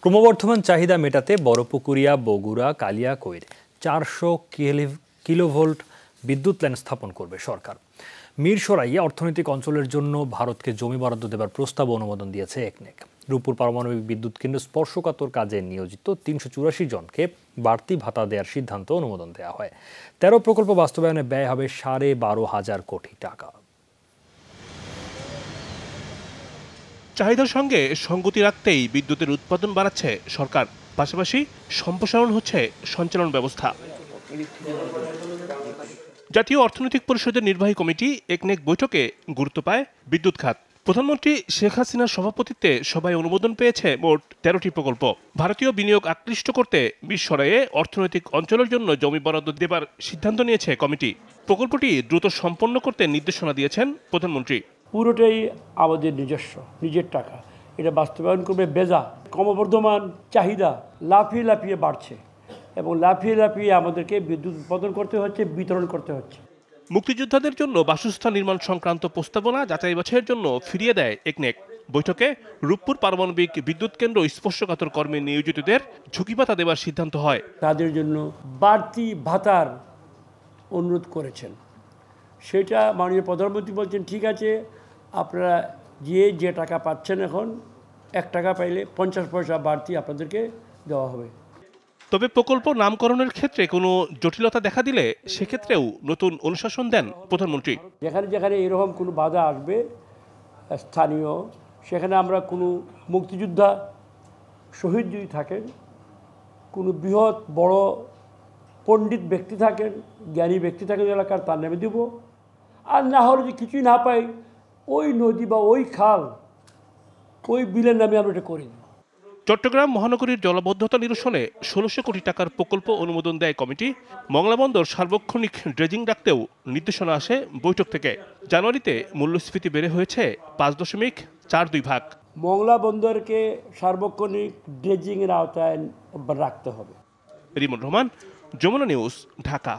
ক্রমবর্ধমান চাহিদা মেটাতে বড়পুকুরিয়া, বগুড়া, কালিয়াকৈর 400 কিলোভোল্ট বিদ্যুৎ লাইন স্থাপন করবে সরকার। মিরসরাইয়ে অর্থনৈতিক অঞ্চলের জন্য ভারতকে জমি বরাদ্দ দেবার প্রস্তাব অনুমোদন দিয়েছে একনেক। রূপপুর পারমাণবিক বিদ্যুৎ কেন্দ্র স্পর্শকাতর কাজে নিয়োজিত 384 জনকে বাড়তি ভাতা দেওয়ার সিদ্ধান্ত অনুমোদন দেওয়া হয়। 13 প্রকল্প বাস্তবায়নে ব্যয় হবে 12,500 কোটি টাকা। চাহিদার সঙ্গে সঙ্গতি রাখতেই বিদ্যুতের উৎপাদন বাড়াচ্ছে সরকার, পাশাপাশি সম্প্রসারণ হচ্ছে সঞ্চালন ব্যবস্থা। জাতীয় অর্থনৈতিক পরিষদের নির্বাহী কমিটি একনেক বৈঠকে গুরুত্ব পায় বিদ্যুৎ খাত। প্রধানমন্ত্রী শেখ হাসিনার সভাপতিত্বে সভায় অনুমোদন পেয়েছে মোট 13টি প্রকল্প। ভারতীয় বিনিয়োগ আকৃষ্ট করতে মিরসরাইয়ে অর্থনৈতিক অঞ্চলের জন্য জমি বরাদ্দ দেবার সিদ্ধান্ত নিয়েছে কমিটি। প্রকল্পটি দ্রুত সম্পন্ন করতে নির্দেশনা দিয়েছেন প্রধানমন্ত্রী। পুরোটাই আমাদের নিজের টাকা, এটা বাস্তবায়ন করবে বেজা। ক্রমবর্ধমান চাহিদা লাফিয়ে লাফিয়ে বাড়ছে এবং লাফিয়ে লাফিয়ে আমাদেরকে বিদ্যুৎ উৎপাদন করতে হচ্ছে, বিতরণ করতে হচ্ছে। মুক্তিযোদ্ধাদের জন্য বাসস্থান নির্মাণ সংক্রান্ত প্রস্তাবনা যাচাই বাছাইয়ের জন্য ফিরিয়ে দেয় একনেক। বৈঠকে রূপপুর পারমাণবিক বিদ্যুৎ কেন্দ্র স্পর্শকাতর কর্মে নিয়োজিতদের ঝুঁকি ভাতা দেওয়ার সিদ্ধান্ত হয়। তাদের জন্য বাড়তি ভাতার অনুরোধ করেছেন। সেটা মাননীয় প্রধানমন্ত্রী বলছেন, ঠিক আছে, আপনারা যে টাকা পাচ্ছেন এখন 1 টাকা পাইলে 50 পয়সা বাড়তি আপনাদেরকে দেওয়া হবে। তবে প্রকল্প নামকরণের ক্ষেত্রে কোনো জটিলতা দেখা দিলে সেক্ষেত্রেও নতুন অনুশাসন দেন প্রধানমন্ত্রী। যেখানে যেখানে এরকম কোনো বাধা আসবে স্থানীয়, সেখানে আমরা কোনো মুক্তিযোদ্ধা শহীদ যদি থাকেন, কোনো বৃহৎ বড় পণ্ডিত ব্যক্তি থাকেন, জ্ঞানী ব্যক্তি থাকেন এলাকার, তার নামে দেব। আর না হলে যদি কিছুই না পাই, ওই নদী বা ওই খাল, ওই বিলের নামে আমরা এটা করি। চট্টগ্রাম মহানগরীর জলাবদ্ধতা নিরসনে 1600 কোটি টাকার প্রকল্প অনুমোদন দেয় কমিটি। মংলা বন্দর সার্বক্ষণিক ড্রেজিং রাখতেও নির্দেশনা আসে বৈঠক থেকে। জানুয়ারিতে মূল্যস্ফীতি বেড়ে হয়েছে 5.42%। মংলা বন্দরকে সার্বক্ষণিক ড্রেজিংয়ের আওতায় রাখতে হবে। রিমন রহমান, যমুনা নিউজ, ঢাকা।